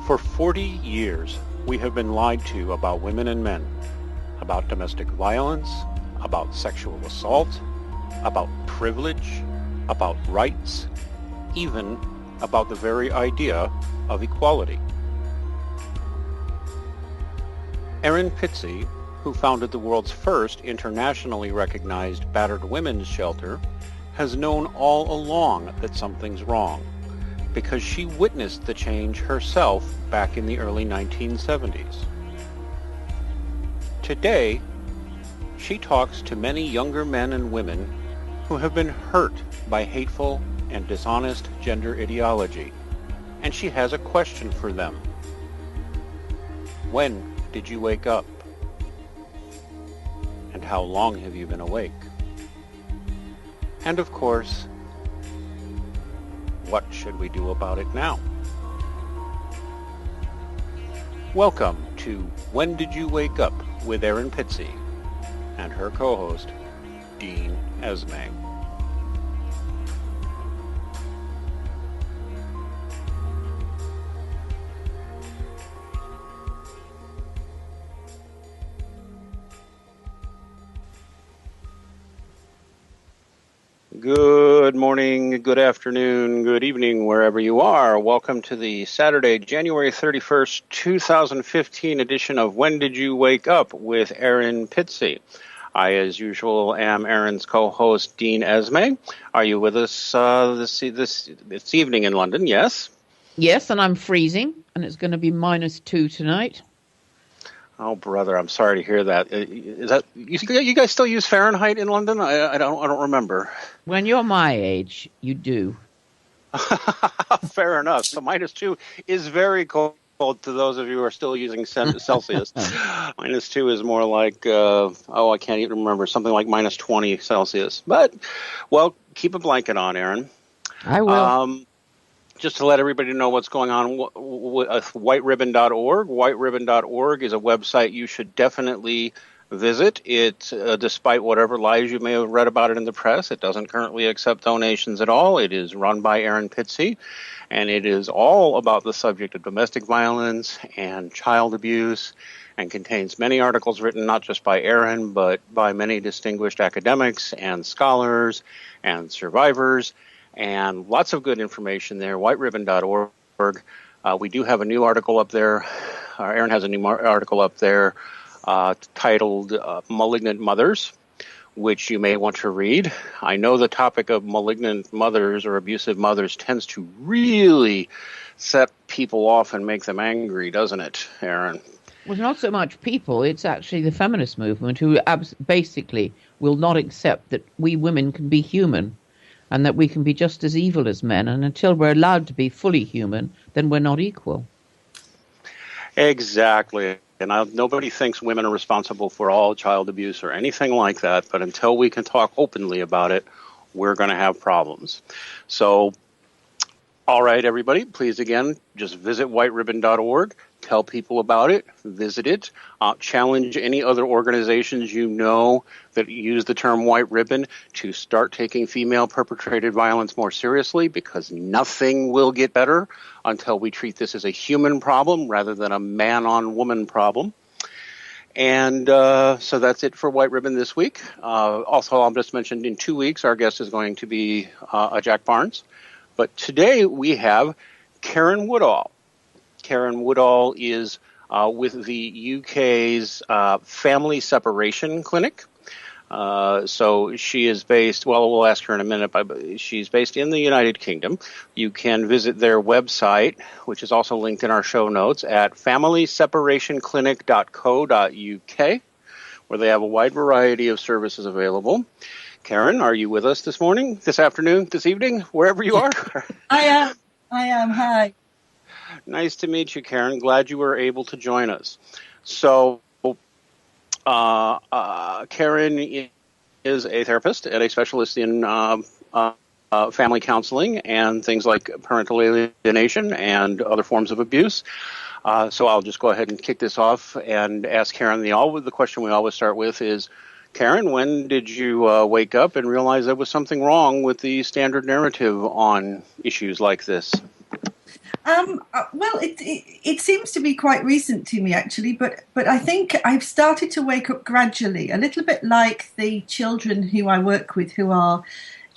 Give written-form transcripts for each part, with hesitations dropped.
For 40 years, we have been lied to about women and men, about domestic violence, about sexual assault, about privilege, about rights, even about the very idea of equality. Erin Pizzey, who founded the world's first internationally recognized battered women's shelter, has known all along that something's wrong, because she witnessed the change herself back in the early 1970s. Today, she talks to many younger men and women who have been hurt by hateful and dishonest gender ideology, and she has a question for them. When did you wake up? And how long have you been awake? And of course, what should we do about it now? Welcome to When Did You Wake Up with Erin Pizzey and her co-host, Dean Esme. Good morning, good afternoon, good evening, wherever you are. Welcome to the Saturday, January 31st, 2015 edition of When Did You Wake Up with Erin Pizzey. I, as usual, am Erin's co-host, Dean Esme. Are you with us this evening in London? Yes? Yes, and I'm freezing, and it's going to be -2 tonight. Oh, brother, I'm sorry to hear that. Is that you guys still use Fahrenheit in London? I don't remember. When you're my age, you do. Fair enough. So -2 is very cold to those of you who are still using Celsius. -2 is more like, I can't even remember, something like -20 Celsius. But, well, keep a blanket on, Erin. I will. Just to let everybody know what's going on with whiteribbon.org. Whiteribbon.org is a website you should definitely visit. It, despite whatever lies you may have read about it in the press, it doesn't currently accept donations at all. It is run by Erin Pizzey, and it is all about the subject of domestic violence and child abuse, and contains many articles written not just by Erin, but by many distinguished academics and scholars and survivors, and lots of good information there. Whiteribbon.org. We do have a new article up there. Erin has a new article up there titled Malignant Mothers, which you may want to read. I know the topic of malignant mothers or abusive mothers tends to really set people off and make them angry, doesn't it, Erin? Well, not so much people. It's actually the feminist movement who basically will not accept that we women can be human and that we can be just as evil as men. And until we're allowed to be fully human, then we're not equal. Exactly. And nobody thinks women are responsible for all child abuse or anything like that. But until we can talk openly about it, we're going to have problems. So, all right, everybody, please, again, just visit whiteribbon.org. Tell people about it. Visit it. Challenge any other organizations you know that use the term white ribbon to start taking female-perpetrated violence more seriously, because nothing will get better until we treat this as a human problem rather than a man-on-woman problem. And so that's it for White Ribbon this week. Also, I'll just mention in 2 weeks, our guest is going to be Jack Barnes. But today we have Karen Woodall. Karen Woodall is with the UK's Family Separation Clinic. So she is based, well, we'll ask her in a minute, but she's based in the United Kingdom. You can visit their website, which is also linked in our show notes, at familyseparationclinic.co.uk, where they have a wide variety of services available. Karen, are you with us this morning, this afternoon, this evening, wherever you are? I am. Hi. Nice to meet you, Karen. Glad you were able to join us. So, Karen is a therapist and a specialist in family counseling and things like parental alienation and other forms of abuse. So I'll just go ahead and kick this off and ask Karen the question we always start with is, Karen, when did you wake up and realize there was something wrong with the standard narrative on issues like this? Well, it seems to be quite recent to me, actually, but I think I've started to wake up gradually, a little bit like the children who I work with who are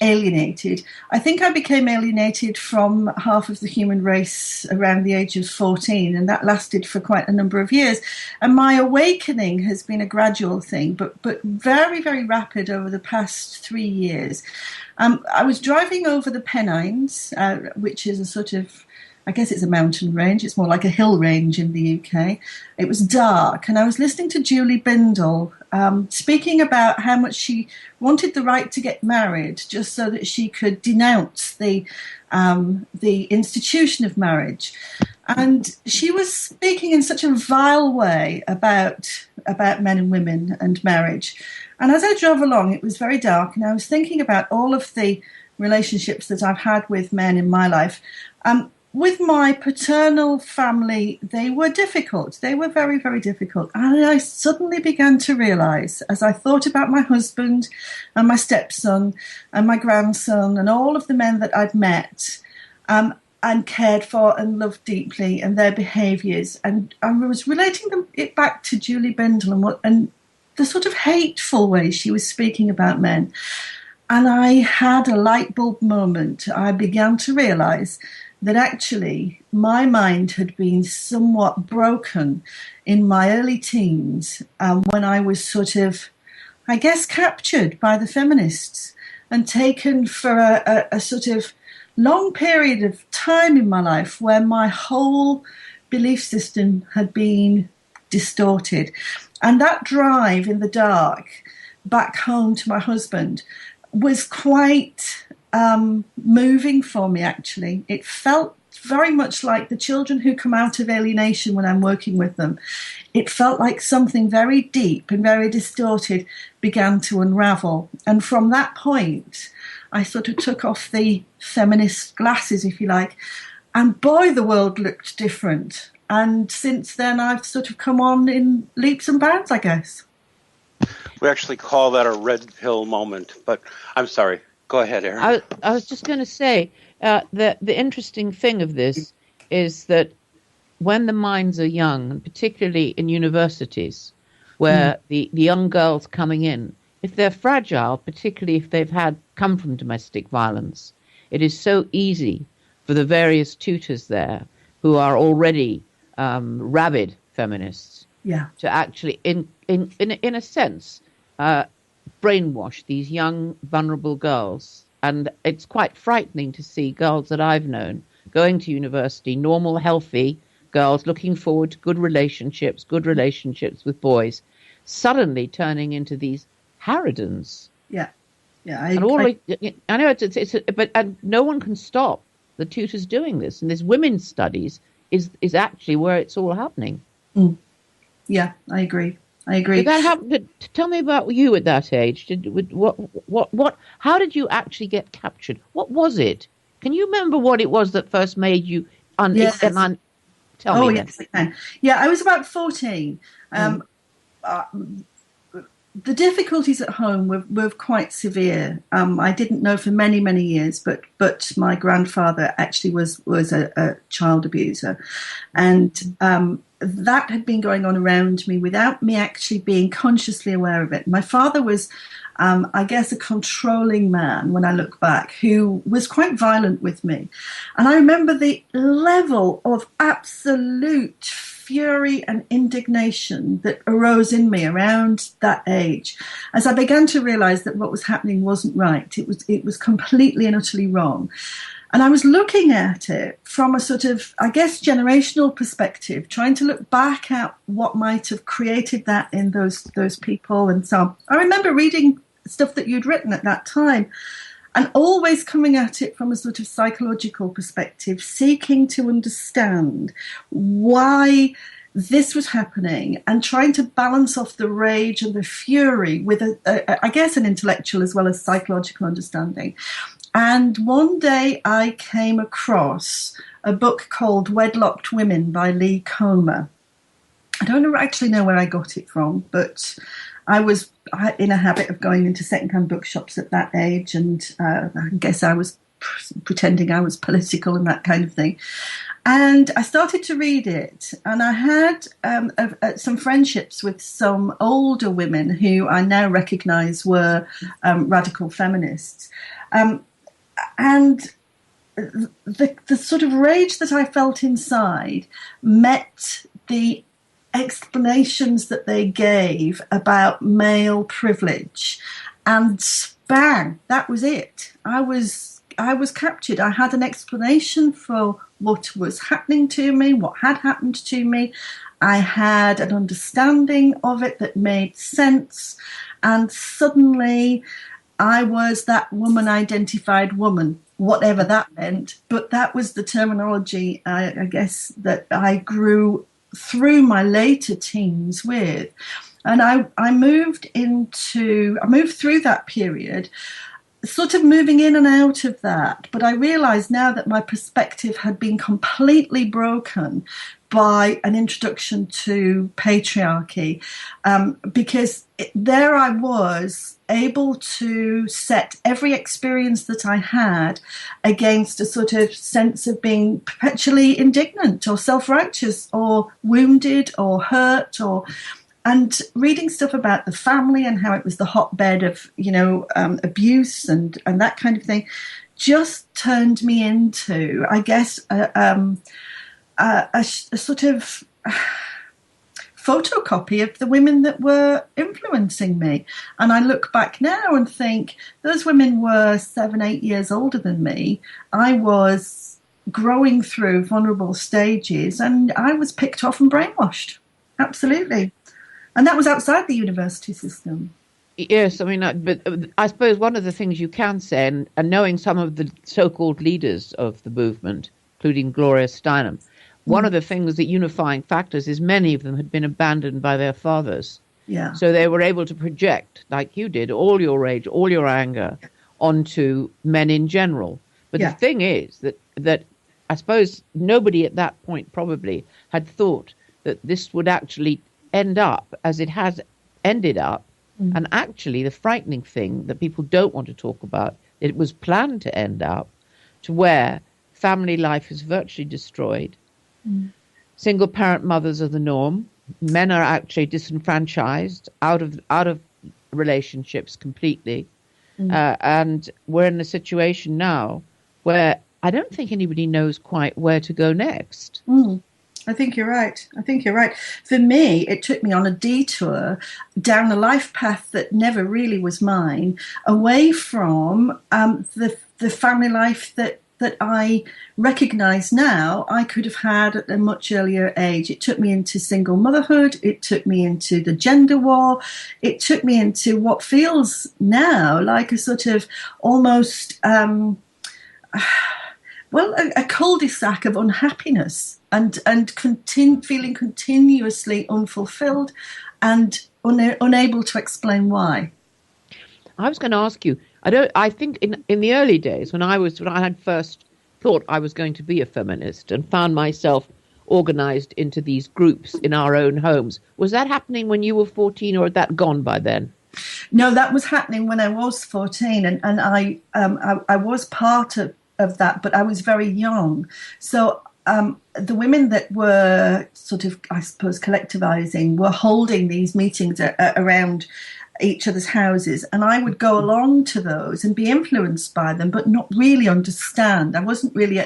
alienated. I think I became alienated from half of the human race around the age of 14, and that lasted for quite a number of years. And my awakening has been a gradual thing, but very, very rapid over the past 3 years. I was driving over the Pennines, which is a sort of, I guess it's a mountain range. It's more like a hill range in the UK. It was dark, and I was listening to Julie Bindel speaking about how much she wanted the right to get married just so that she could denounce the institution of marriage. And she was speaking in such a vile way about men and women and marriage. And as I drove along, it was very dark, and I was thinking about all of the relationships that I've had with men in my life. With my paternal family, they were difficult. They were very, very difficult. And I suddenly began to realize, as I thought about my husband and my stepson and my grandson and all of the men that I'd met and cared for and loved deeply and their behaviors, and I was relating it back to Julie Bindel and the sort of hateful way she was speaking about men. And I had a light bulb moment. I began to realize that actually my mind had been somewhat broken in my early teens when I was sort of, I guess, captured by the feminists and taken for a sort of long period of time in my life where my whole belief system had been distorted. And that drive in the dark back home to my husband was quite moving for me, actually. It felt very much like the children who come out of alienation when I'm working with them. It felt like something very deep and very distorted began to unravel. And from that point, I sort of took off the feminist glasses, if you like, and boy, the world looked different. And since then, I've sort of come on in leaps and bounds, I guess. We actually call that a red pill moment, but I'm sorry. Go ahead, Erin. I was just going to say that the interesting thing of this is that when the minds are young, and particularly in universities, where the young girls coming in, if they're fragile, particularly if they've come from domestic violence, it is so easy for the various tutors there who are already rabid feminists to actually, in a sense, brainwash these young, vulnerable girls. And it's quite frightening to see girls that I've known going to university, normal, healthy girls looking forward to good relationships with boys, suddenly turning into these harridans. Yeah. I know but no one can stop the tutors doing this. And this women's studies is actually where it's all happening. Mm. Yeah, I agree. Did that happen? Tell me about you at that age. How did you actually get captured? What was it? Can you remember what it was that first made you? Tell me. Yes, I can. Yeah, I was about 14. The difficulties at home were quite severe. I didn't know for many, many years, but my grandfather actually was a child abuser, and that had been going on around me without me actually being consciously aware of it. My father was, I guess, a controlling man when I look back, who was quite violent with me. And I remember the level of absolute fury and indignation that arose in me around that age as I began to realize that what was happening wasn't right. It was completely and utterly wrong. And I was looking at it from a sort of, I guess, generational perspective, trying to look back at what might have created that in those people and so on. I remember reading stuff that you'd written at that time and always coming at it from a sort of psychological perspective, seeking to understand why this was happening and trying to balance off the rage and the fury with, I guess, an intellectual as well as psychological understanding. And one day I came across a book called Wedlocked Women by Lee Comer. I don't actually know where I got it from, but I was in a habit of going into secondhand bookshops at that age, and I guess I was pretending I was political and that kind of thing. And I started to read it, and I had some friendships with some older women who I now recognise were radical feminists. And the sort of rage that I felt inside met the explanations that they gave about male privilege, and bang, that was it. I was captured. I had an explanation for what was happening to me, what had happened to me. I had an understanding of it that made sense, and suddenly I was that woman-identified woman, whatever that meant. But that was the terminology, I guess, that I grew through my later teens with. And I moved through that period, sort of moving in and out of that. But I realised now that my perspective had been completely broken by an introduction to patriarchy, because there I was able to set every experience that I had against a sort of sense of being perpetually indignant or self-righteous or wounded or hurt, and reading stuff about the family and how it was the hotbed of, abuse and that kind of thing just turned me into, I guess, a sort of photocopy of the women that were influencing me. And I look back now and think those women were 7-8 years older than me. I was growing through vulnerable stages, and I was picked off and brainwashed. Absolutely. And that was outside the university system. Yes, I mean, but I suppose one of the things you can say, and knowing some of the so-called leaders of the movement, including Gloria Steinem, one of the things, the unifying factors, is many of them had been abandoned by their fathers. Yeah. So they were able to project, like you did, all your rage, all your anger onto men in general. But the thing is that I suppose nobody at that point probably had thought that this would actually end up as it has ended up. And actually the frightening thing that people don't want to talk about, it was planned to end up to where family life is virtually destroyed. Single parent mothers are the norm. Men are actually disenfranchised, out of relationships completely. And we're in a situation now where I don't think anybody knows quite where to go next. I think you're right. For me, it took me on a detour down a life path that never really was mine, away from the family life that I recognise now I could have had at a much earlier age. It took me into single motherhood. It took me into the gender war. It took me into what feels now like a sort of almost, a cul-de-sac of unhappiness and feeling continuously unfulfilled and unable to explain why. I was going to ask you, I think in the early days when I had first thought I was going to be a feminist and found myself organized into these groups in our own homes, was that happening when you were 14 or had that gone by then? No, that was happening when I was 14, and I was part of that, but I was very young. So the women that were sort of, I suppose, collectivizing were holding these meetings around each other's houses, and I would go along to those and be influenced by them, but not really understand. I wasn't really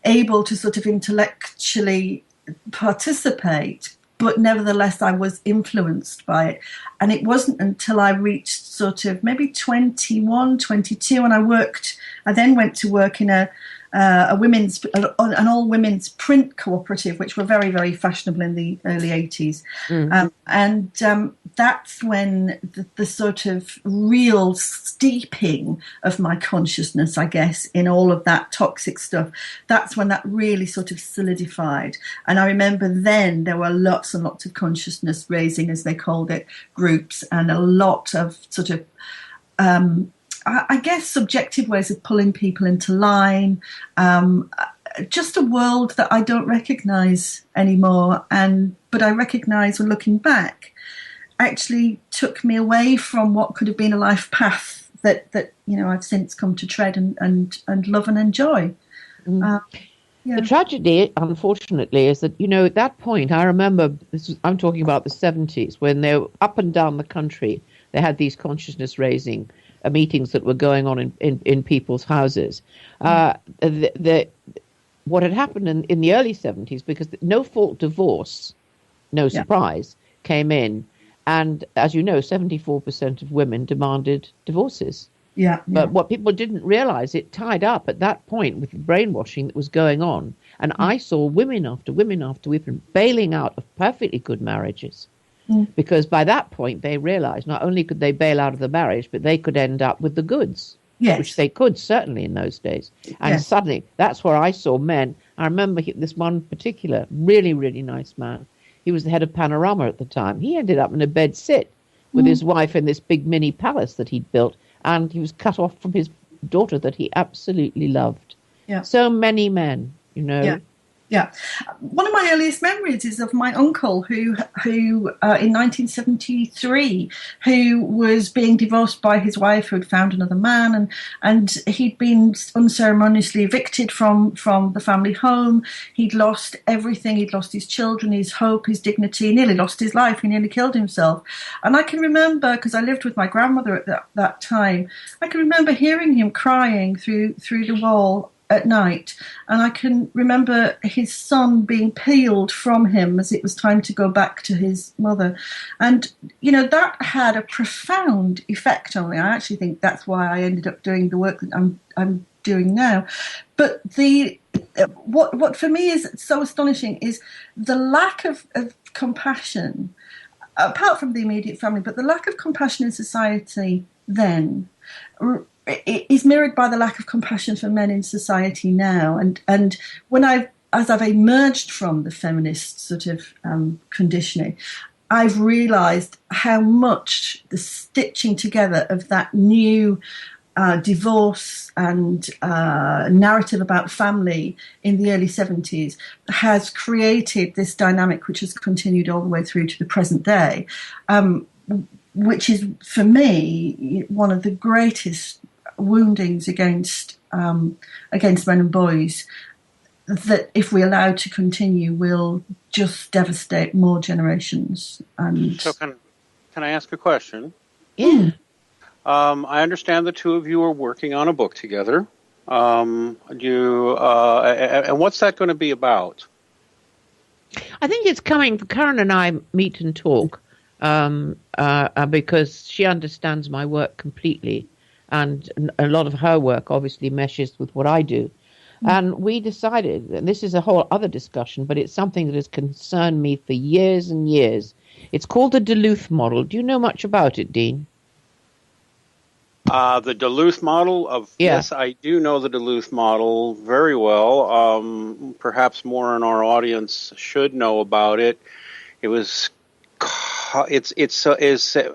able to sort of intellectually participate, but nevertheless I was influenced by it. And it wasn't until I reached sort of maybe 21, 22, and I then went to work in an all women's print cooperative, which were very, very fashionable in the early 80s. That's when the sort of real steeping of my consciousness, I guess, in all of that toxic stuff, that's when that really sort of solidified. And I remember then there were lots and lots of consciousness raising, as they called it, groups, and a lot of sort of I guess subjective ways of pulling people into line, just a world that I don't recognise anymore, but I recognise when looking back, actually took me away from what could have been a life path that I've since come to tread and love and enjoy. Yeah. The tragedy, unfortunately, is that, at that point, I remember, I'm talking about the 70s, when they were up and down the country, they had these consciousness-raising meetings that were going on in people's houses. What had happened in the early 70s, because no-fault divorce, no surprise, came in, and as you know, 74% of women demanded divorces. Yeah. But what people didn't realize, it tied up at that point with the brainwashing that was going on. And I saw women after women after women bailing out of perfectly good marriages. Because by that point, they realized not only could they bail out of the marriage, but they could end up with the goods, which they could certainly in those days. And suddenly, that's where I saw men. I remember this one particular really, really nice man. He was the head of Panorama at the time. He ended up in a bed sit with his wife in this big mini palace that he'd built. And he was cut off from his daughter that he absolutely loved. Yeah. So many men, Yeah. One of my earliest memories is of my uncle who in 1973, who was being divorced by his wife who had found another man, and he'd been unceremoniously evicted from the family home. He'd lost everything. He'd lost his children, his hope, his dignity. He nearly lost his life. He nearly killed himself. And I can remember, because I lived with my grandmother at that time, I can remember hearing him crying through the wall at night, and I can remember his son being peeled from him as it was time to go back to his mother, and that had a profound effect on me. I actually think that's why I ended up doing the work that I'm doing now. But what for me is so astonishing is the lack of compassion, apart from the immediate family, but the lack of compassion in society then is mirrored by the lack of compassion for men in society now. And when as I've emerged from the feminist sort of conditioning, I've realised how much the stitching together of that new divorce and narrative about family in the early 70s has created this dynamic which has continued all the way through to the present day, which is, for me, one of the greatest woundings against men and boys that, if we allow to continue, will just devastate more generations. And so, can I ask a question? Yeah. I understand the two of you are working on a book together. And what's that going to be about? I think it's coming. Karen and I meet and talk because she understands my work completely. And a lot of her work obviously meshes with what I do. And we decided, and this is a whole other discussion, but it's something that has concerned me for years and years. It's called the Duluth model. Do you know much about it, Dean? The Duluth model yes, I do know the Duluth model very well. Perhaps more in our audience should know about it.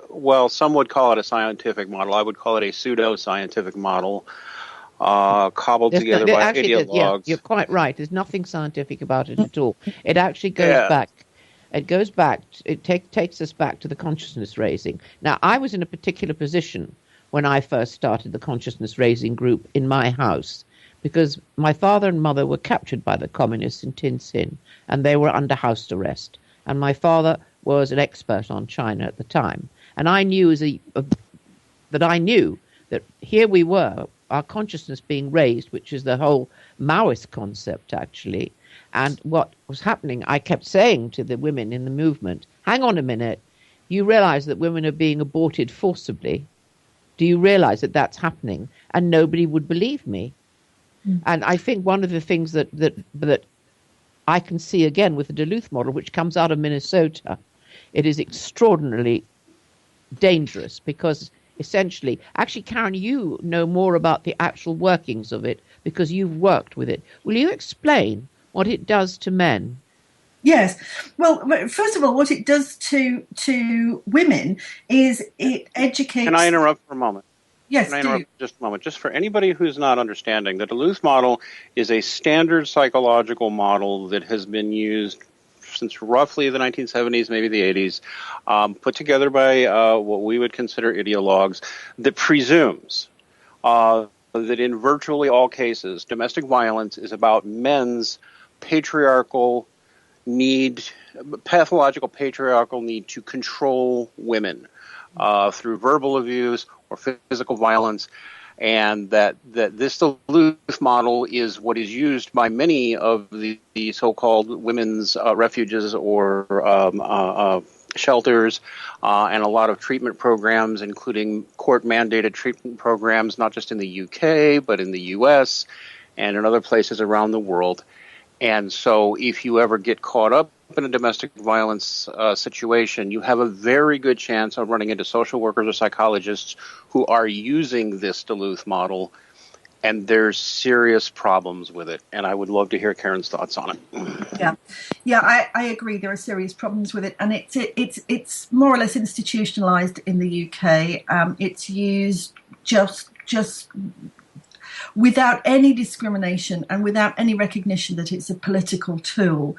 Well, some would call it a scientific model. I would call it a pseudo-scientific model, cobbled together by ideologues. Yeah, you're quite right. There's nothing scientific about it at all. It actually goes back. It goes back. It takes us back to the consciousness raising. Now, I was in a particular position when I first started the consciousness raising group in my house, because my father and mother were captured by the communists in Tin Sin, and they were under house arrest. And my father was an expert on China at the time. And I knew that here we were, our consciousness being raised, which is the whole Maoist concept, actually. And what was happening, I kept saying to the women in the movement, hang on a minute, you realize that women are being aborted forcibly? Do you realize that that's happening? And nobody would believe me. And I think one of the things that I can see again with the Duluth model, which comes out of Minnesota, it is extraordinarily dangerous because essentially, actually, Karen, you know more about the actual workings of it because you've worked with it. Will you explain what it does to men? Yes. Well, first of all, what it does to women is it educates... Can I interrupt for a moment? Yes, Can I interrupt just a moment? Just for anybody who's not understanding, the Duluth model is a standard psychological model that has been used since roughly the 1970s, maybe the 80s, put together by what we would consider ideologues, that presumes that in virtually all cases, domestic violence is about men's patriarchal need, pathological patriarchal need to control women through verbal abuse or physical violence, and that this Duluth model is what is used by many of the so-called women's refuges or shelters and a lot of treatment programs, including court-mandated treatment programs, not just in the UK, but in the US and in other places around the world. And so if you ever get caught up in a domestic violence situation, you have a very good chance of running into social workers or psychologists who are using this Duluth model, and there's serious problems with it. And I would love to hear Karen's thoughts on it. Yeah, I agree. There are serious problems with it, and it's more or less institutionalized in the UK. It's used just without any discrimination and without any recognition that it's a political tool.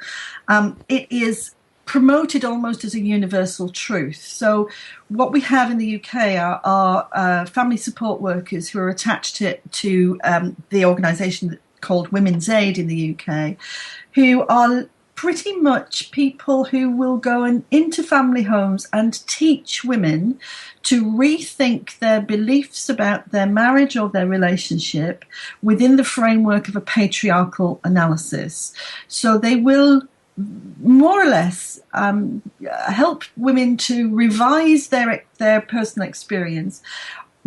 It is promoted almost as a universal truth. So what we have in the UK are family support workers who are attached to the organisation called Women's Aid in the UK, who are pretty much people who will go into family homes and teach women to rethink their beliefs about their marriage or their relationship within the framework of a patriarchal analysis. So they will more or less help women to revise their personal experience,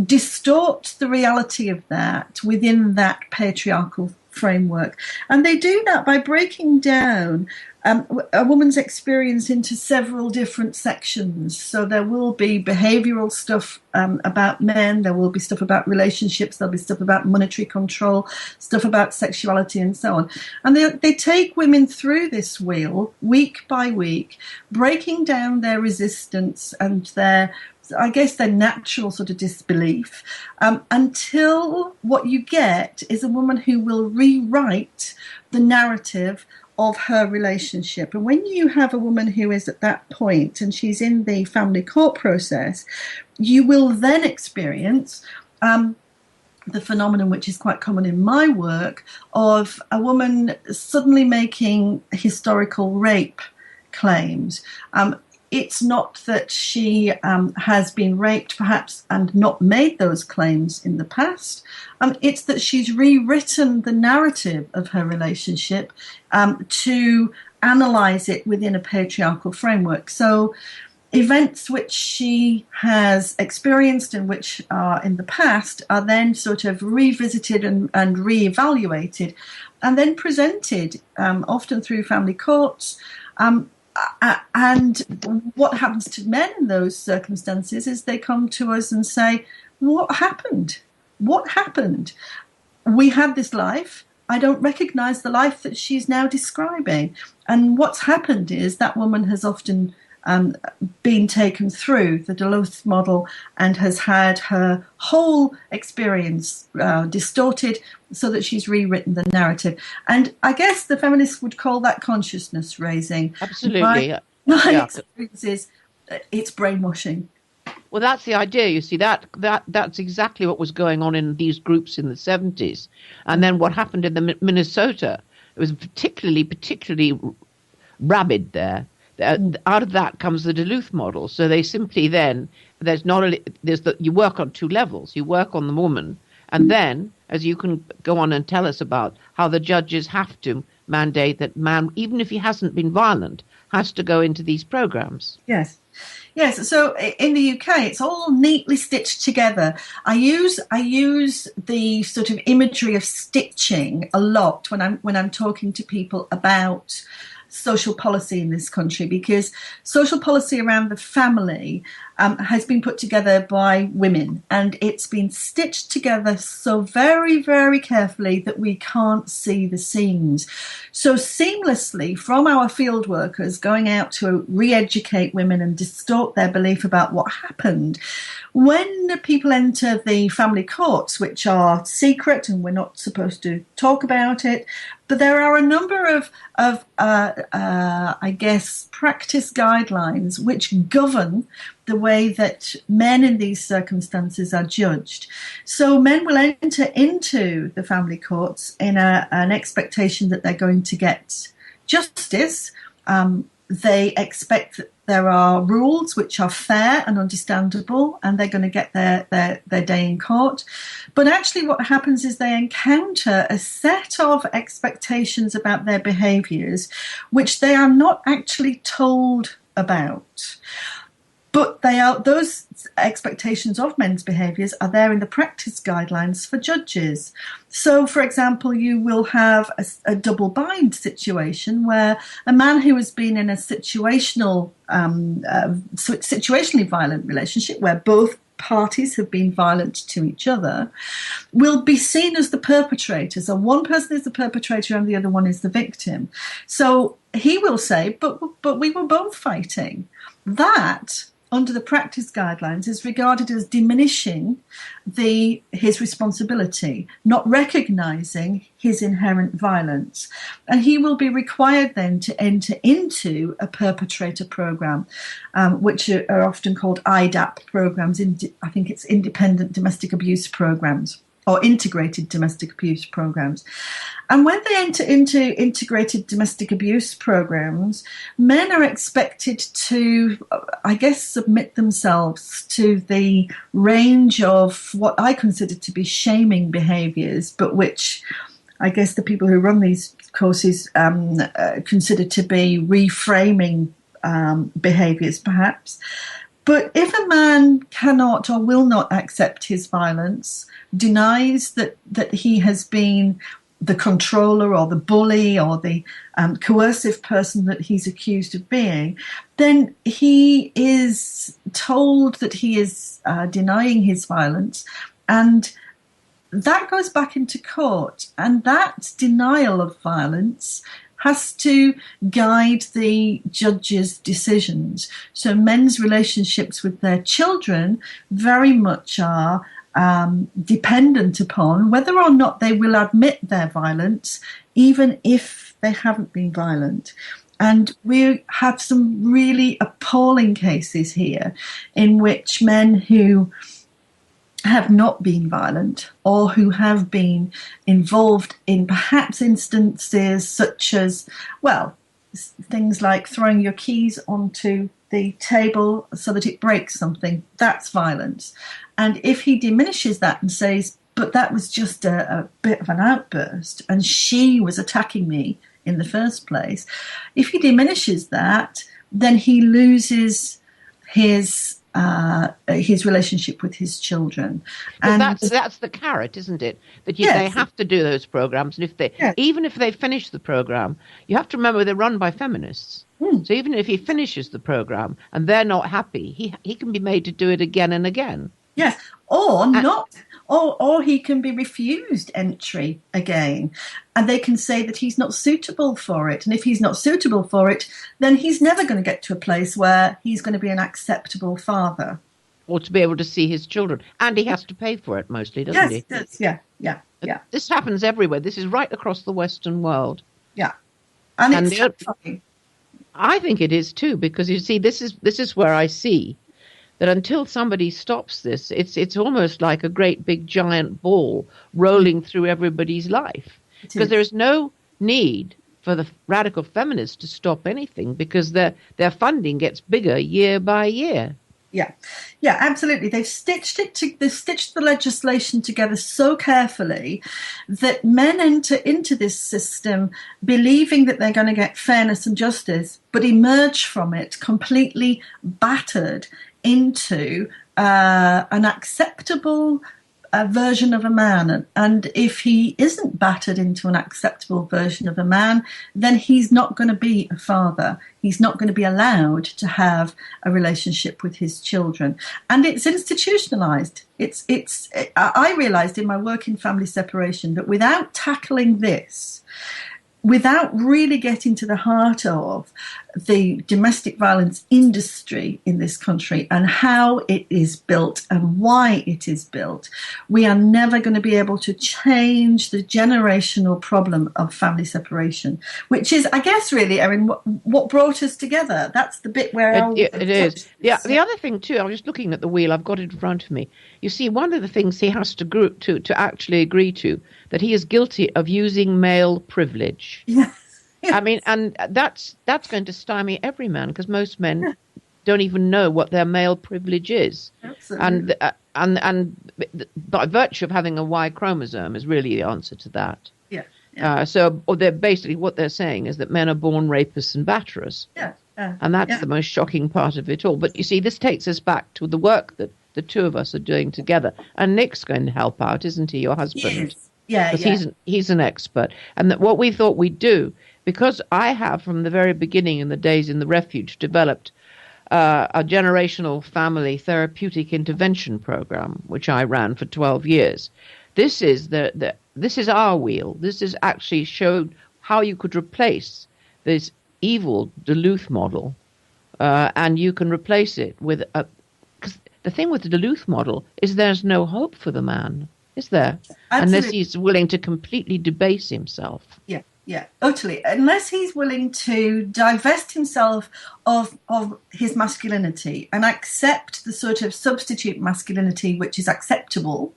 distort the reality of that within that patriarchal framework. And they do that by breaking down a woman's experience into several different sections. So there will be behavioral stuff about men, there will be stuff about relationships, there'll be stuff about monetary control, stuff about sexuality, and so on. And they take women through this wheel week by week, breaking down their resistance and their natural sort of disbelief, until what you get is a woman who will rewrite the narrative of her relationship. And when you have a woman who is at that point and she's in the family court process, you will then experience the phenomenon, which is quite common in my work, of a woman suddenly making historical rape claims. It's not that she has been raped, perhaps, and not made those claims in the past. It's that she's rewritten the narrative of her relationship to analyze it within a patriarchal framework. So events which she has experienced and which are in the past are then sort of revisited and reevaluated and then presented, often through family courts. And what happens to men in those circumstances is they come to us and say, what happened? What happened? We had this life. I don't recognize the life that she's now describing. And what's happened is that woman has often been taken through the Duluth model and has had her whole experience distorted so that she's rewritten the narrative. And I guess the feminists would call that consciousness raising. Absolutely. My experience is it's brainwashing. Well, that's the idea. You see, that's exactly what was going on in these groups in the 70s. And then what happened in the Minnesota, it was particularly rabid there. Out of that comes the Duluth model. So they simply then, you work on two levels. You work on the woman, and then, as you can go on and tell us about, how the judges have to mandate that man, even if he hasn't been violent, has to go into these programs. Yes. So in the UK, it's all neatly stitched together. I use the sort of imagery of stitching a lot when I'm talking to people about social policy in this country, because social policy around the family has been put together by women, and it's been stitched together so very, very carefully that we can't see the seams. So seamlessly from our field workers going out to re-educate women and distort their belief about what happened, when people enter the family courts, which are secret and we're not supposed to talk about it, but there are a number of I guess, practice guidelines which govern the way that men in these circumstances are judged. So men will enter into the family courts in an expectation that they're going to get justice. They expect that there are rules which are fair and understandable, and they're going to get their day in court. But actually what happens is they encounter a set of expectations about their behaviours which they are not actually told about. But those expectations of men's behaviours are there in the practice guidelines for judges. So, for example, you will have a double bind situation where a man who has been in a situationally violent relationship where both parties have been violent to each other will be seen as the perpetrator. So one person is the perpetrator and the other one is the victim. So he will say, but we were both fighting. That, under the practice guidelines, is regarded as diminishing his responsibility, not recognising his inherent violence. And he will be required then to enter into a perpetrator programme, which are often called IDAP programmes. I think it's independent domestic abuse programmes, or integrated domestic abuse programs. And when they enter into integrated domestic abuse programs, men are expected to, I guess, submit themselves to the range of what I consider to be shaming behaviours, but which I guess the people who run these courses consider to be reframing behaviours, perhaps. But if a man cannot or will not accept his violence, denies that he has been the controller or the bully or the coercive person that he's accused of being, then he is told that he is denying his violence, and that goes back into court. And that denial of violence has to guide the judge's decisions. So men's relationships with their children very much are dependent upon whether or not they will admit their violence, even if they haven't been violent. And we have some really appalling cases here in which men who have not been violent or who have been involved in perhaps instances such as, well, things like throwing your keys onto the table so that it breaks something, that's violence. And if he diminishes that and says, but that was just a bit of an outburst and she was attacking me in the first place, if he diminishes that, then he loses his relationship with his children. And that's the carrot, isn't it? That they have to do those programs, and if they even if they finish the program, you have to remember they're run by feminists. So even if he finishes the program and they're not happy, he can be made to do it again and again. Yes, or he can be refused entry again, and they can say that he's not suitable for it. And if he's not suitable for it, then he's never going to get to a place where he's going to be an acceptable father. Or to be able to see his children. And he has to pay for it mostly, doesn't he? Yes, yeah. This happens everywhere. This is right across the Western world. Yeah. And it's terrifying. I think it is too, because you see, this is where I see that until somebody stops this, it's almost like a great big giant ball rolling through everybody's life. Because there is no need for the radical feminists to stop anything, because their funding gets bigger year by year. Yeah, absolutely. They've stitched the legislation together so carefully that men enter into this system believing that they're going to get fairness and justice, but emerge from it completely battered into an acceptable a version of a man, and if he isn't battered into an acceptable version of a man, then he's not going to be a father. He's not going to be allowed to have a relationship with his children, and it's institutionalized. I realized in my work in family separation that without tackling this, without really getting to the heart of the domestic violence industry in this country and how it is built and why it is built, we are never going to be able to change the generational problem of family separation, which is, I guess, really, Erin, what brought us together. That's the bit where it is. Yeah. The other thing, too, I was just looking at the wheel. I've got it in front of me. You see, one of the things he has to actually agree to, that he is guilty of using male privilege. Yes. I mean, and that's going to stymie every man, because most men don't even know what their male privilege is. Absolutely. And by virtue of having a Y chromosome is really the answer to that. Yeah. Or they're basically, what they're saying is that men are born rapists and batterers. Yeah. And that's the most shocking part of it all. But you see, this takes us back to the work that the two of us are doing together. And Nick's going to help out, isn't he, your husband? Yes. Because he's an expert. And that what we thought we'd do, because I have from the very beginning in the days in the refuge developed a generational family therapeutic intervention program, which I ran for 12 years. This is this is our wheel. This is actually showed how you could replace this evil Duluth model, and you can replace it with because the thing with the Duluth model is there's no hope for the man, is there? Absolutely. Unless he's willing to completely debase himself. Yeah, totally. Unless he's willing to divest himself of his masculinity and accept the sort of substitute masculinity which is acceptable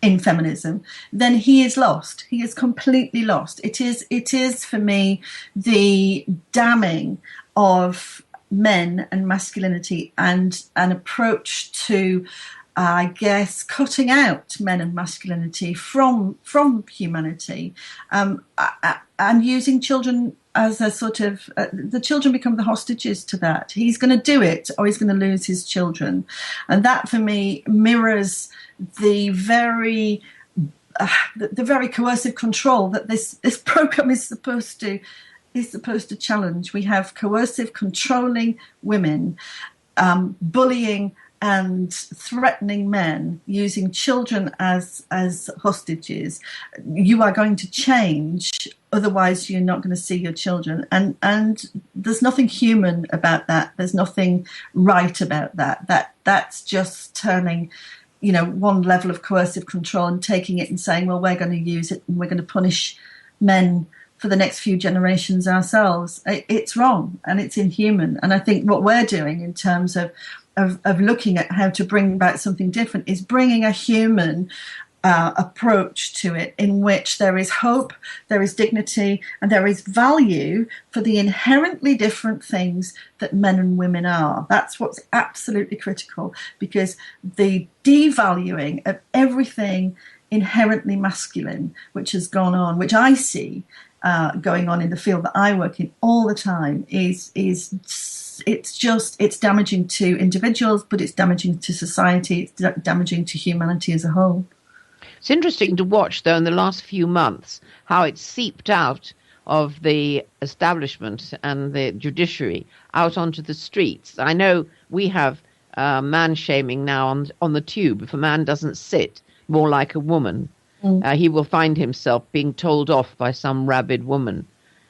in feminism, then he is lost. He is completely lost. It is for me the damning of men and masculinity and an approach to, I guess, cutting out men and masculinity from humanity, and using children as a sort of the children become the hostages to that. He's going to do it, or he's going to lose his children, and that for me mirrors the very coercive control that this program is supposed to challenge. We have coercive, controlling women, bullying and threatening men, using children as hostages. You are going to change, otherwise you're not going to see your children. And there's nothing human about that. There's nothing right about that. That's just turning, one level of coercive control and taking it and saying, well, we're going to use it and we're going to punish men for the next few generations ourselves. It's wrong and it's inhuman. And I think what we're doing in terms of looking at how to bring back something different is bringing a human approach to it, in which there is hope, there is dignity, and there is value for the inherently different things that men and women are. That's what's absolutely critical, because the devaluing of everything inherently masculine, which has gone on, which I see going on in the field that I work in all the time, is it's damaging to individuals, but it's damaging to society, it's damaging to humanity as a whole. It's interesting to watch, though, in the last few months, how it's seeped out of the establishment and the judiciary out onto the streets. I know we have man-shaming now on the tube. If a man doesn't sit more like a woman, he will find himself being told off by some rabid woman.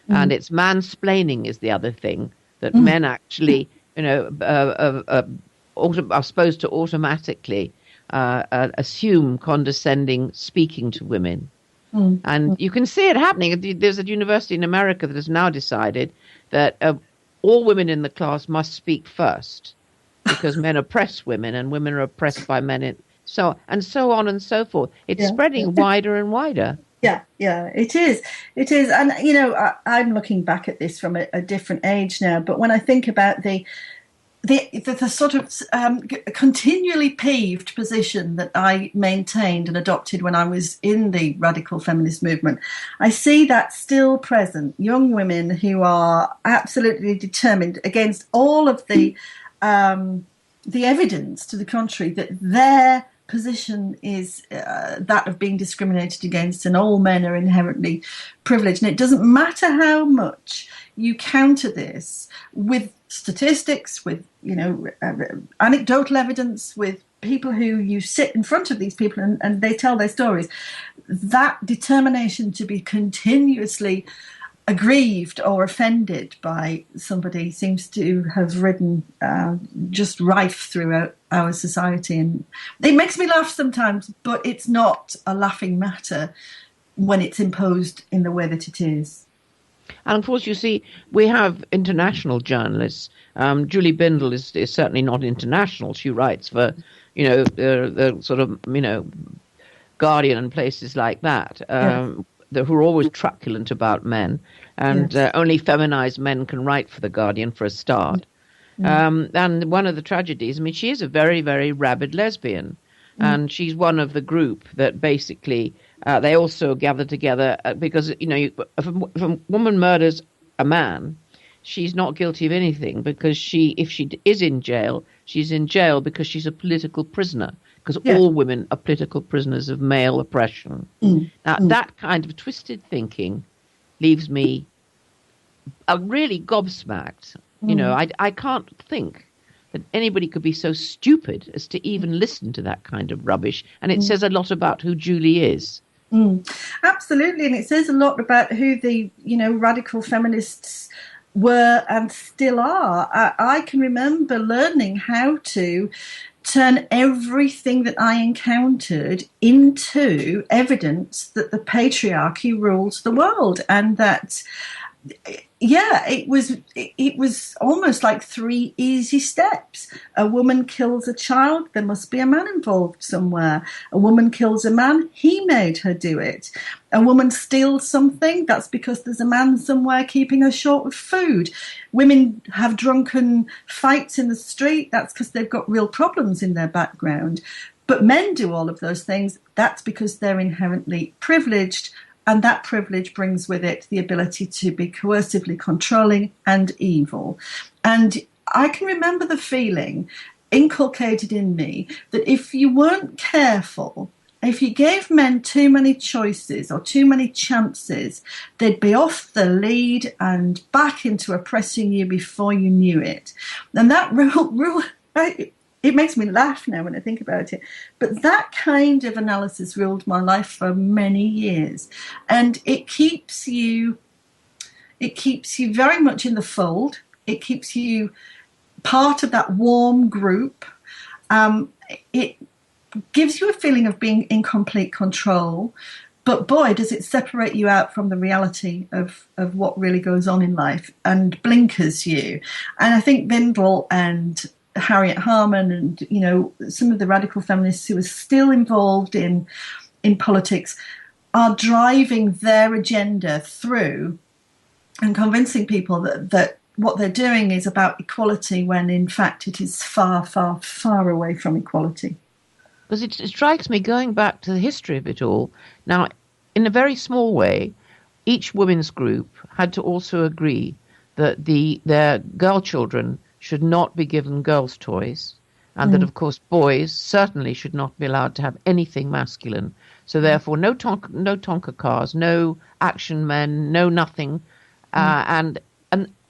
And it's mansplaining is the other thing, that men actually, are supposed to automatically assume condescending speaking to women. And you can see it happening. There's a university in America that has now decided that all women in the class must speak first, because men oppress women and women are oppressed by men, so on and so forth. It's spreading wider and wider. Yeah, it is. And, I'm looking back at this from a different age now, but when I think about the sort of continually peeved position that I maintained and adopted when I was in the radical feminist movement, I see that still present. Young women who are absolutely determined, against all of the evidence to the contrary, that their position is that of being discriminated against, and all men are inherently privileged. And it doesn't matter how much you counter this with statistics, with anecdotal evidence, with people who you sit in front of these people and they tell their stories. That determination to be continuously aggrieved or offended by somebody seems to have ridden just rife throughout our society. And it makes me laugh sometimes, but it's not a laughing matter when it's imposed in the way that it is. And of course, you see, we have international journalists. Julie Bindel is certainly not international. She writes for, the sort of, Guardian and places like that. Who are always truculent about men, and only feminized men can write for The Guardian, for a start. And one of the tragedies, she is a very, very rabid lesbian, and she's one of the group that basically they also gather together because, if a woman murders a man, she's not guilty of anything because if she is in jail, she's in jail because she's a political prisoner. Because all women are political prisoners of male oppression. Now, that kind of twisted thinking leaves me really gobsmacked. I can't think that anybody could be so stupid as to even listen to that kind of rubbish. And it says a lot about who Julie is. Absolutely. And it says a lot about who the, radical feminists were and still are. I can remember learning how to turn everything that I encountered into evidence that the patriarchy rules the world, and that it was almost like 3 easy steps. A woman kills a child, there must be a man involved somewhere. A woman kills a man, he made her do it. A woman steals something, that's because there's a man somewhere keeping her short of food. Women have drunken fights in the street, that's because they've got real problems in their background. But men do all of those things, that's because they're inherently privileged. And that privilege brings with it the ability to be coercively controlling and evil. And I can remember the feeling inculcated in me that if you weren't careful, if you gave men too many choices or too many chances, they'd be off the lead and back into oppressing you before you knew it. And that rule it makes me laugh now when I think about it. But that kind of analysis ruled my life for many years. And it keeps you very much in the fold. It keeps you part of that warm group. It gives you a feeling of being in complete control. But boy, does it separate you out from the reality of what really goes on in life and blinkers you. And I think Bindel and Harriet Harman and, some of the radical feminists who are still involved in politics are driving their agenda through and convincing people that what they're doing is about equality when in fact it is far, far, far away from equality. Because it strikes me, going back to the history of it all, now, in a very small way, each women's group had to also agree that their girl children should not be given girls' toys, and that, of course, boys certainly should not be allowed to have anything masculine. So, therefore, no Tonka cars, no action men, no nothing. And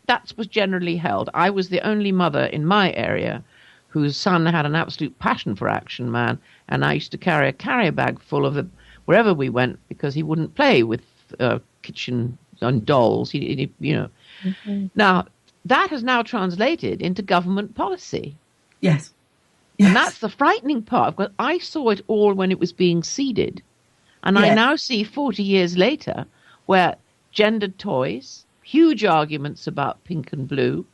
that was generally held. I was the only mother in my area whose son had an absolute passion for Action Man, and I used to carry a carrier bag full of them wherever we went because he wouldn't play with kitchen and dolls. Now, that has now translated into government policy. Yes. And that's the frightening part, because I saw it all when it was being seeded. And I now see 40 years later where gendered toys, huge arguments about pink and blue.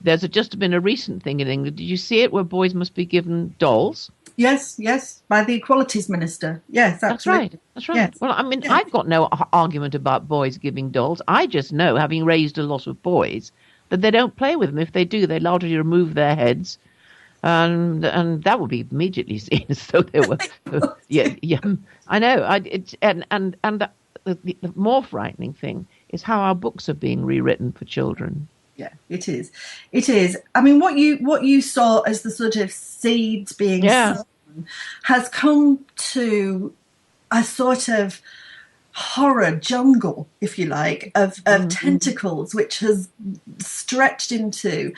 There's just been a recent thing in England. Did you see it, where boys must be given dolls? Yes, by the Equalities Minister. Yes, absolutely. That's right. Yes. Well, I've got no argument about boys giving dolls. I just know, having raised a lot of boys, that they don't play with them. If they do, they largely remove their heads. And that would be immediately seen as though they were. I know. The more frightening thing is how our books are being rewritten for children. Yeah, it is. It is. I mean, what you saw as the sort of seeds being has come to a sort of horror jungle, if you like, of tentacles, which has stretched into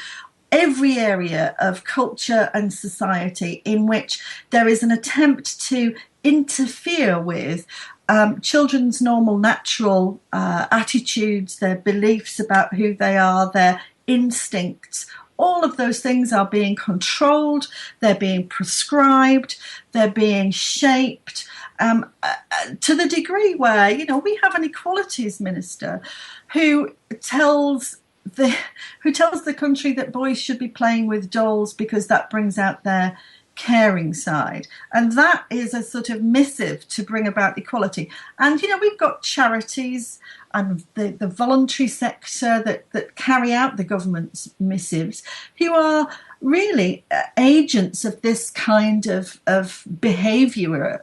every area of culture and society, in which there is an attempt to interfere with children's normal, natural attitudes, their beliefs about who they are, their instincts. All of those things are being controlled, they're being prescribed, they're being shaped, to the degree where, you know, we have an equalities minister who tells the country that boys should be playing with dolls because that brings out their caring side. And that is a sort of missive to bring about equality. And, you know, we've got charities and the voluntary sector that carry out the government's missives, who are really agents of this kind of behavioural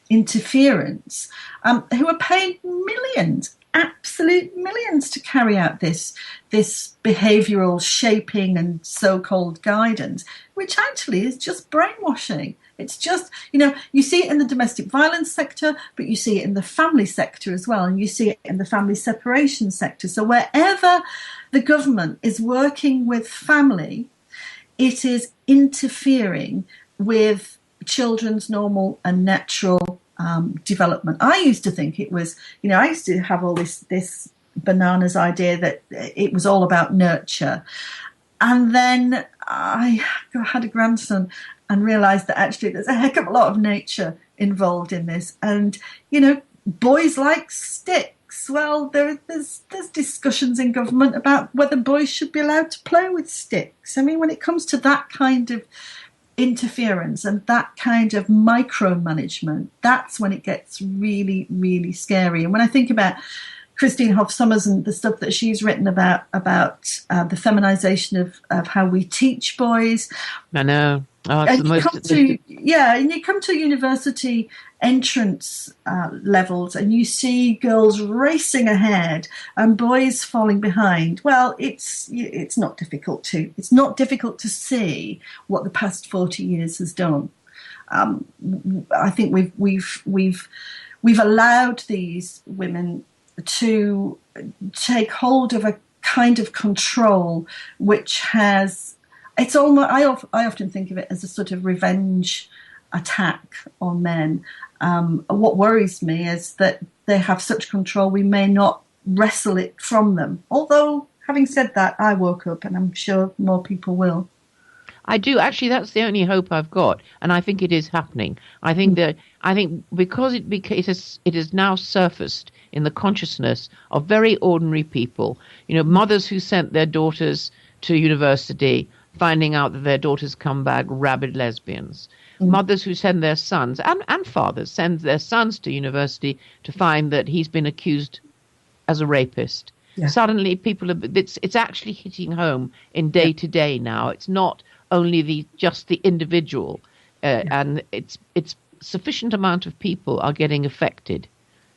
interference, who are paid millions, absolute millions, to carry out this behavioural shaping and so-called guidance, which actually is just brainwashing. It's just, you know, you see it in the domestic violence sector, but you see it in the family sector as well, and you see it in the family separation sector. So wherever the government is working with family, it is interfering with children's normal and natural development. I used to think it was, you know, I used to have all this bananas idea that it was all about nurture. And then I had a grandson and realised that actually there's a heck of a lot of nature involved in this. And, you know, boys like sticks. Well, there's discussions in government about whether boys should be allowed to play with sticks. I mean, when it comes to that kind of interference and that kind of micromanagement, that's when it gets really, really scary. And when I think about Christine Hoff Sommers and the stuff that she's written about the feminization of how we teach boys, I know. Oh, and you come to university entrance levels and you see girls racing ahead and boys falling behind. Well, it's not difficult to see what the past 40 years has done. I think we've allowed these women to take hold of a kind of control which has. It's almost. I often think of it as a sort of revenge attack on men. What worries me is that they have such control we may not wrestle it from them. Although, having said that, I woke up, and I'm sure more people will. I do. Actually, that's the only hope I've got, and I think it is happening. I think because it has now surfaced in the consciousness of very ordinary people. You know, mothers who sent their daughters to university, finding out that their daughters come back rabid lesbians. Mothers who send their sons, and fathers send their sons to university to find that he's been accused as a rapist. Yeah. Suddenly it's actually hitting home in day to day now. It's not only just the individual, and it's sufficient amount of people are getting affected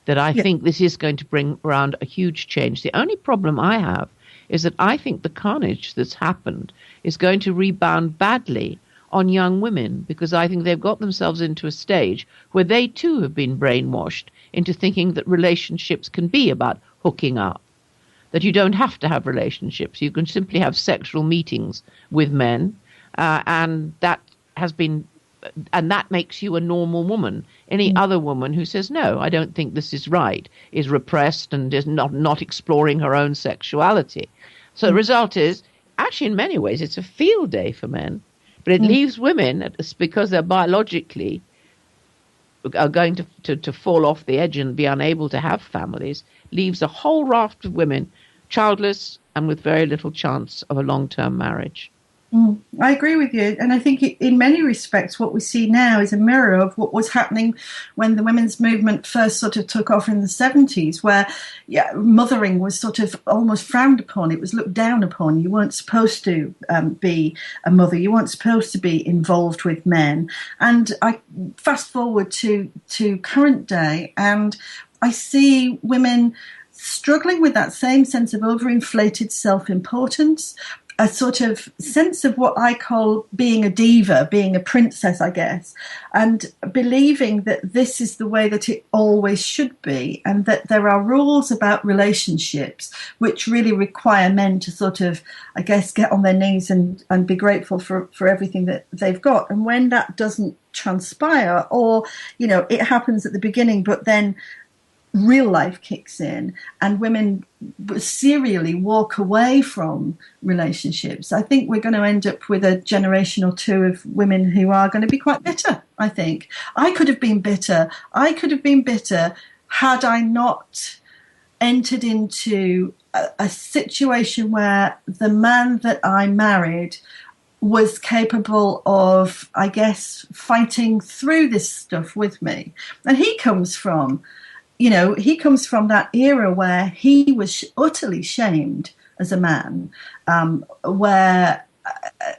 that I think this is going to bring around a huge change. The only problem I have is that I think the carnage that's happened is going to rebound badly on young women, because I think they've got themselves into a stage where they too have been brainwashed into thinking that relationships can be about hooking up, that you don't have to have relationships. You can simply have sexual meetings with men, and that makes you a normal woman. Any other woman who says, no, I don't think this is right, is repressed and is not exploring her own sexuality. So the result is, actually, in many ways, it's a field day for men, but it leaves women, because they're biologically are going to fall off the edge and be unable to have families, leaves a whole raft of women childless and with very little chance of a long-term marriage. I agree with you. And I think in many respects what we see now is a mirror of what was happening when the women's movement first sort of took off in the 70s, where mothering was sort of almost frowned upon. It was looked down upon. You weren't supposed to be a mother. You weren't supposed to be involved with men. And I fast forward to current day, and I see women struggling with that same sense of overinflated self-importance, a sort of sense of what I call being a diva, being a princess, I guess, and believing that this is the way that it always should be, and that there are rules about relationships which really require men to sort of, I guess, get on their knees and be grateful for everything that they've got. And when that doesn't transpire, or, it happens at the beginning, but then real life kicks in and women serially walk away from relationships, I think we're going to end up with a generation or two of women who are going to be quite bitter, I think. I could have been bitter. Had I not entered into a situation where the man that I married was capable of, I guess, fighting through this stuff with me. And he comes from that era where he was utterly shamed as a man, where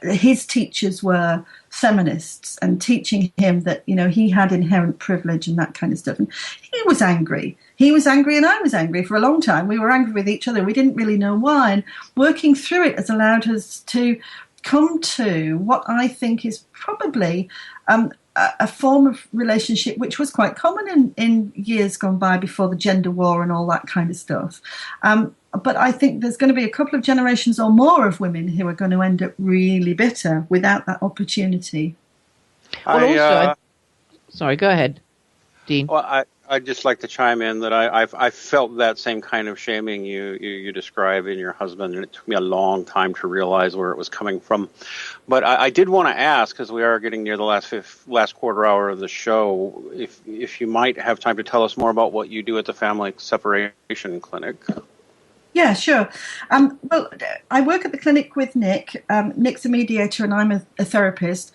his teachers were feminists and teaching him that, he had inherent privilege and that kind of stuff. And he was angry. And I was angry for a long time. We were angry with each other. We didn't really know why. And working through it has allowed us to come to what I think is probably a form of relationship which was quite common in years gone by before the gender war and all that kind of stuff. But I think there's going to be a couple of generations or more of women who are going to end up really bitter without that opportunity. Sorry, go ahead, Dean. Well, I'd just like to chime in that I felt that same kind of shaming you describe in your husband, and it took me a long time to realize where it was coming from. But I did want to ask, because we are getting near the last quarter hour of the show, if you might have time to tell us more about what you do at the Family Separation Clinic. Yeah, sure. Well, I work at the clinic with Nick. Nick's a mediator and I'm a therapist.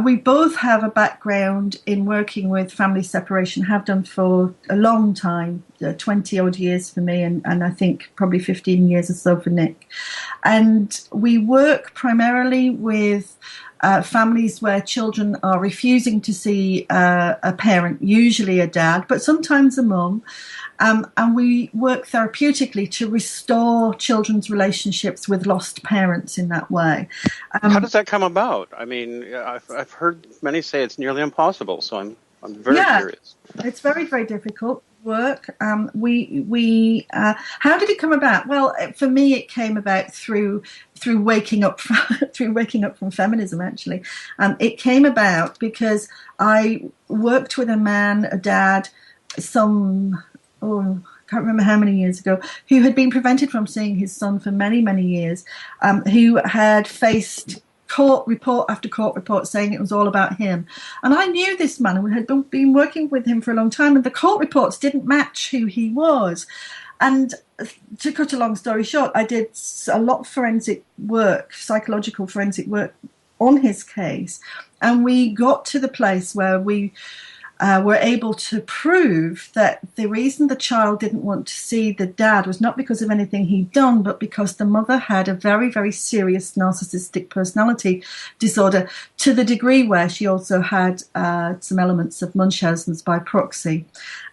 We both have a background in working with family separation, have done for a long time, 20 odd years for me, and I think probably 15 years or so for Nick. And we work primarily with families where children are refusing to see a parent, usually a dad, but sometimes a mum. And we work therapeutically to restore children's relationships with lost parents in that way. How does that come about? I mean, I've heard many say it's nearly impossible, so I'm very curious. It's very, very difficult work. How did it come about? Well, for me, it came about through waking up from feminism. Actually, it came about because I worked with a man, a dad, I can't remember how many years ago, who had been prevented from seeing his son for many, many years, who had faced court report after court report saying it was all about him. And I knew this man and had been working with him for a long time, and the court reports didn't match who he was. And to cut a long story short, I did a lot of forensic work, psychological forensic work on his case, and we got to the place where we were able to prove that the reason the child didn't want to see the dad was not because of anything he'd done, but because the mother had a very, very serious narcissistic personality disorder, to the degree where she also had some elements of Munchausen's by proxy.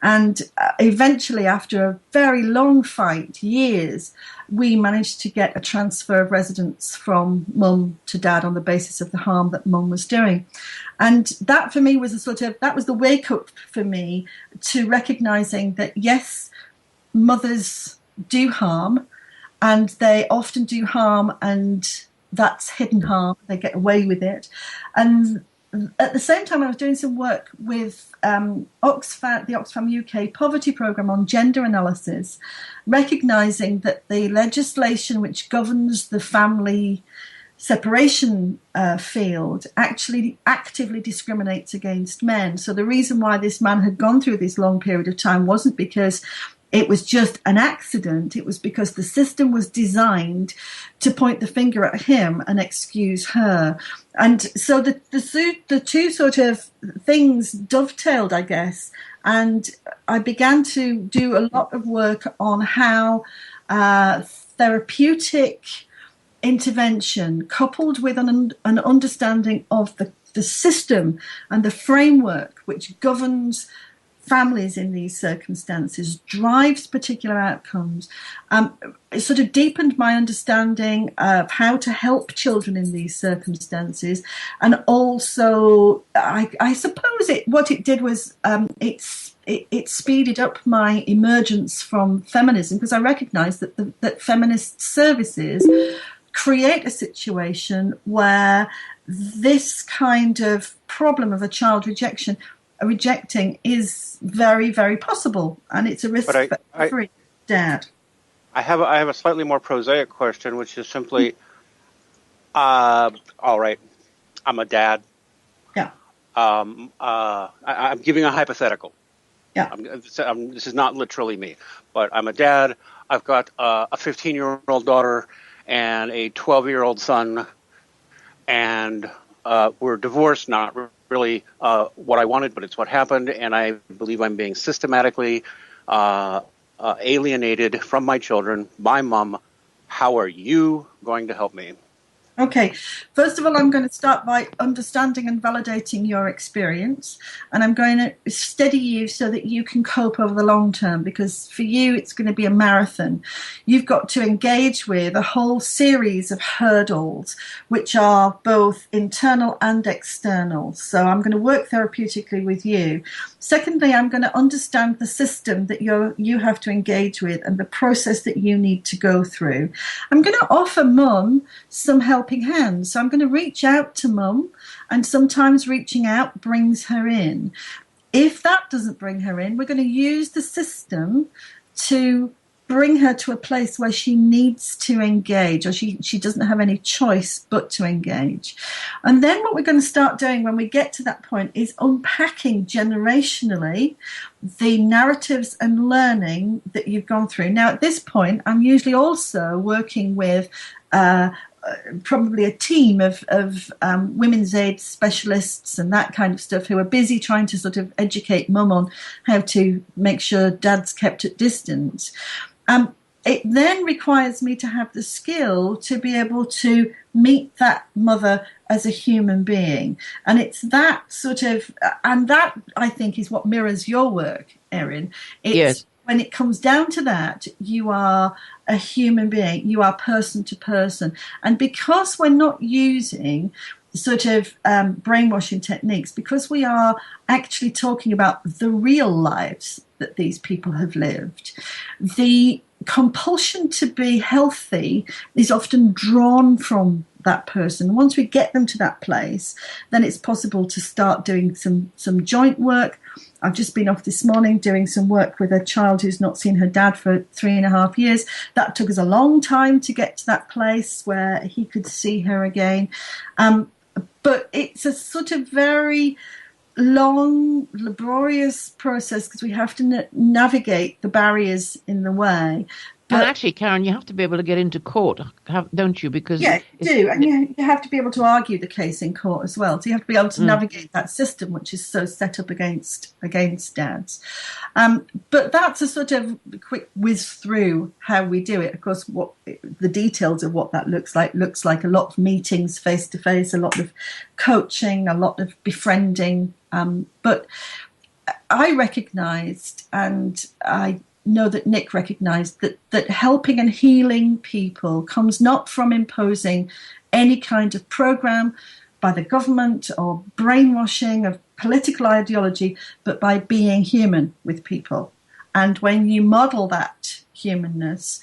And eventually, after a very long fight, years, we managed to get a transfer of residence from mum to dad on the basis of the harm that mum was doing. And that for me was that was the wake up for me to recognizing that, yes, mothers do harm, and they often do harm, and that's hidden harm. They get away with it. And at the same time, I was doing some work with the Oxfam UK poverty programme on gender analysis, recognising that the legislation which governs the family separation field actually actively discriminates against men. So the reason why this man had gone through this long period of time wasn't because it was just an accident. It was because the system was designed to point the finger at him and excuse her. And so the two sort of things dovetailed, I guess. And I began to do a lot of work on how therapeutic intervention, coupled with an understanding of the system and the framework which governs families in these circumstances, drives particular outcomes. It sort of deepened my understanding of how to help children in these circumstances, and also, I suppose what it did was it speeded up my emergence from feminism, because I recognised that feminist services create a situation where this kind of problem of a child rejecting is very, very possible, and it's a risk for every dad. I have a slightly more prosaic question, which is simply, all right, I'm a dad. Yeah. I'm giving a hypothetical. Yeah. This is not literally me, but I'm a dad. I've got a 15-year-old daughter and a 12-year-old son, and we're divorced, not really what I wanted, but it's what happened, and I believe I'm being systematically alienated from my children by mom. How are you going to help me? Okay, first of all, I'm going to start by understanding and validating your experience, and I'm going to steady you so that you can cope over the long term, because for you it's going to be a marathon. You've got to engage with a whole series of hurdles, which are both internal and external. So I'm going to work therapeutically with you. Secondly, I'm going to understand the system that you have to engage with and the process that you need to go through. I'm going to offer mum some helping hands. So I'm going to reach out to mum, and sometimes reaching out brings her in. If that doesn't bring her in, we're going to use the system to bring her to a place where she needs to engage, or she doesn't have any choice but to engage. And then what we're going to start doing when we get to that point is unpacking generationally the narratives and learning that you've gone through. Now, at this point, I'm usually also working with probably a team of women's aid specialists and that kind of stuff, who are busy trying to sort of educate mum on how to make sure dad's kept at distance. It then requires me to have the skill to be able to meet that mother as a human being. And it's that sort of, and that I think is what mirrors your work, Erin. Yes. When it comes down to that, you are a human being, you are person to person. And because we're not using sort of brainwashing techniques, because we are actually talking about the real lives that these people have lived, the compulsion to be healthy is often drawn from that person. Once we get them to that place, then it's possible to start doing some joint work. I've just been off this morning doing some work with a child who's not seen her dad for 3.5 years. That took us a long time to get to that place where he could see her again. But it's a sort of very long, laborious process, because we have to navigate the barriers in the way. And actually, Karen, you have to be able to get into court, don't you? Because yeah, you do. And you have to be able to argue the case in court as well. So you have to be able to navigate that system, which is so set up against dads. But that's a sort of quick whiz through how we do it. Of course, what the details of what that looks like a lot of meetings face to face, a lot of coaching, a lot of befriending. But I recognised, and I know that Nick recognised, that helping and healing people comes not from imposing any kind of programme by the government or brainwashing of political ideology, but by being human with people. And when you model that humanness,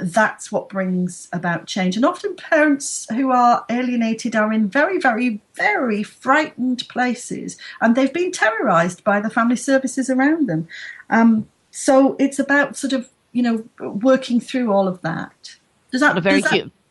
that's what brings about change. And often parents who are alienated are in very, very, very frightened places, and they've been terrorised by the family services around them. So it's about sort of, working through all of that. Does that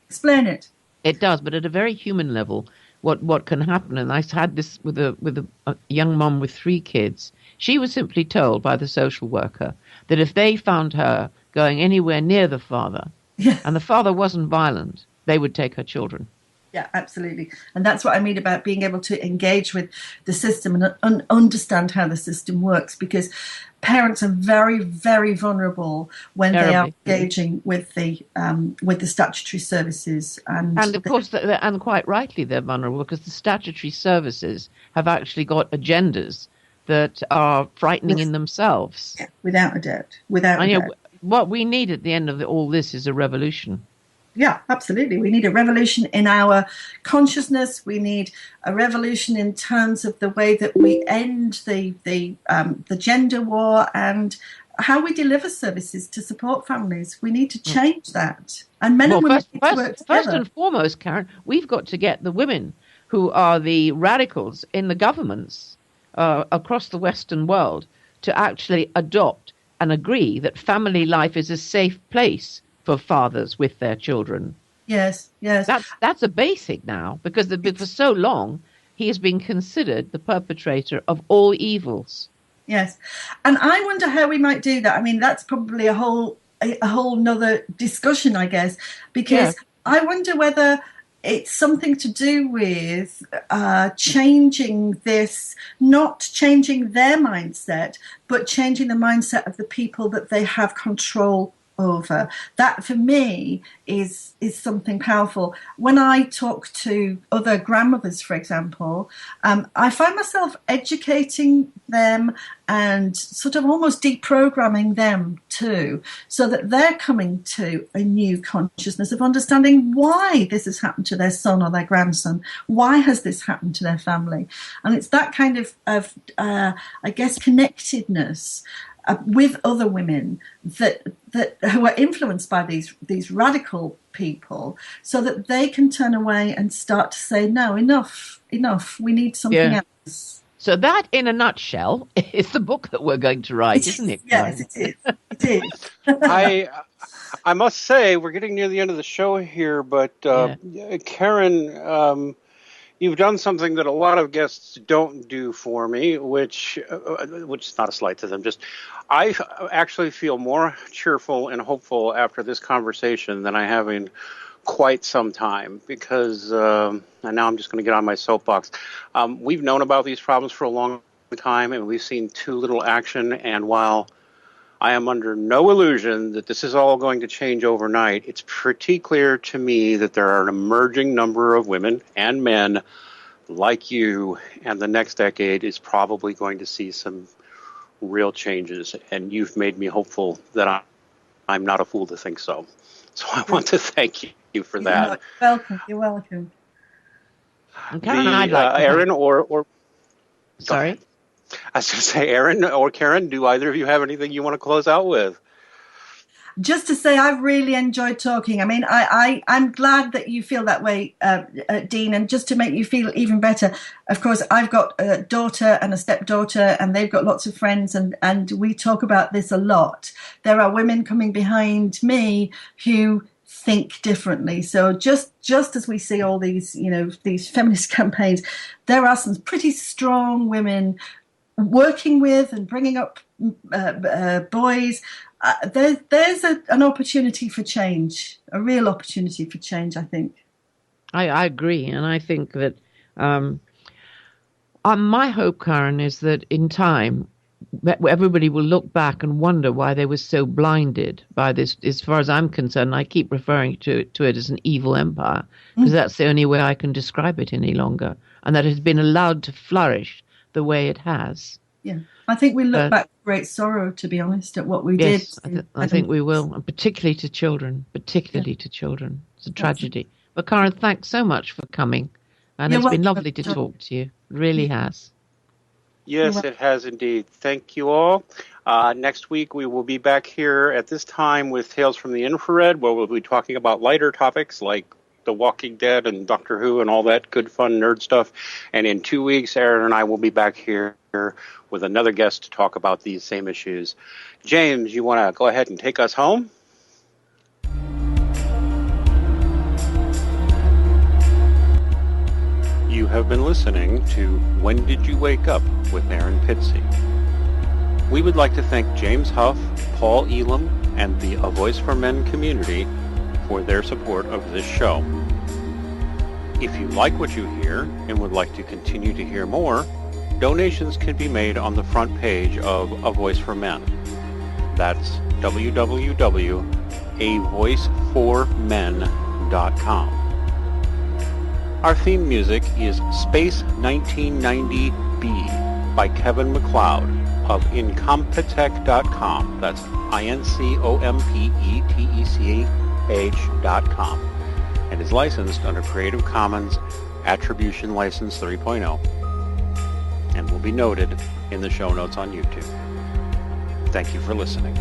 explain it? It does, but at a very human level, what can happen, and I had this with a young mum with 3 kids. She was simply told by the social worker that if they found her going anywhere near the father, and the father wasn't violent, they would take her children. Yeah, absolutely. And that's what I mean about being able to engage with the system and understand how the system works, because parents are very, very vulnerable when they are engaging with the statutory services. And of course, and quite rightly, they're vulnerable, because the statutory services have actually got agendas that are frightening in themselves. Yeah, without a doubt. Without a doubt. What we need at the end of all this is a revolution. Yeah, absolutely. We need a revolution in our consciousness. We need a revolution in terms of the way that we end the gender war and how we deliver services to support families. We need to change that. And men and women need to work together. First and foremost, Karen, we've got to get the women who are the radicals in the governments across the Western world to actually adopt and agree that family life is a safe place for fathers with their children. Yes. That's a basic now, because for so long he has been considered the perpetrator of all evils. Yes, and I wonder how we might do that. I mean, that's probably a whole nother discussion, I guess, because I wonder whether it's something to do with changing this, not changing their mindset, but changing the mindset of the people that they have control over. That for me is something powerful. When I talk to other grandmothers, for example, I find myself educating them and sort of almost deprogramming them too, so that they're coming to a new consciousness of understanding why this has happened to their son or their grandson. Why has this happened to their family? And it's that kind of I guess, connectedness with other women that who are influenced by these radical people, so that they can turn away and start to say, no, enough, we need something else. So that, in a nutshell, is the book that we're going to write, isn't it? Yes, it is. It is. I must say, we're getting near the end of the show here, but Karen, you've done something that a lot of guests don't do for me, which is not a slight to them. Just, I actually feel more cheerful and hopeful after this conversation than I have in quite some time, because, and now I'm just going to get on my soapbox. We've known about these problems for a long time, and we've seen too little action. And while I am under no illusion that this is all going to change overnight, it's pretty clear to me that there are an emerging number of women and men like you, and the next decade is probably going to see some real changes. And you've made me hopeful that I'm not a fool to think so. So I want to thank you for that. You're welcome. Okay, I'd like Erin or sorry? I was going to say, Erin or Karen, do either of you have anything you want to close out with? Just to say, I've really enjoyed talking. I mean, I'm glad that you feel that way, Dean. And just to make you feel even better, of course, I've got a daughter and a stepdaughter, and they've got lots of friends, and we talk about this a lot. There are women coming behind me who think differently. So just as we see all these, these feminist campaigns, there are some pretty strong women working with and bringing up boys. There's an opportunity for change, a real opportunity for change, I think. I agree. And I think that my hope, Karen, is that in time, everybody will look back and wonder why they were so blinded by this. As far as I'm concerned, I keep referring to it as an evil empire, because that's the only way I can describe it any longer, and that it has been allowed to flourish the way it has. Yeah, I think we look back with great sorrow, to be honest, at what we did. I think we will, and particularly to children. It's a tragedy. But Karen, thanks so much for coming, and it's been lovely to talk to you. It really has. Yes, it has indeed. Thank you all. Next week we will be back here at this time with Tales from the Infrared, where we'll be talking about lighter topics like The Walking Dead and Doctor Who and all that good fun nerd stuff. And in 2 weeks, Erin and I will be back here with another guest to talk about these same issues. James, you want to go ahead and take us home? You have been listening to When Did You Wake Up with Erin Pizzey. We would like to thank James Huff, Paul Elam, and the A Voice for Men community for their support of this show. If you like what you hear and would like to continue to hear more, donations can be made on the front page of A Voice for Men. That's www.avoiceformen.com. Our theme music is Space 1990B by Kevin MacLeod of incompetech.com. That's INCOMPETECH.com. And is licensed under Creative Commons Attribution License 3.0 and will be noted in the show notes on YouTube. Thank you for listening.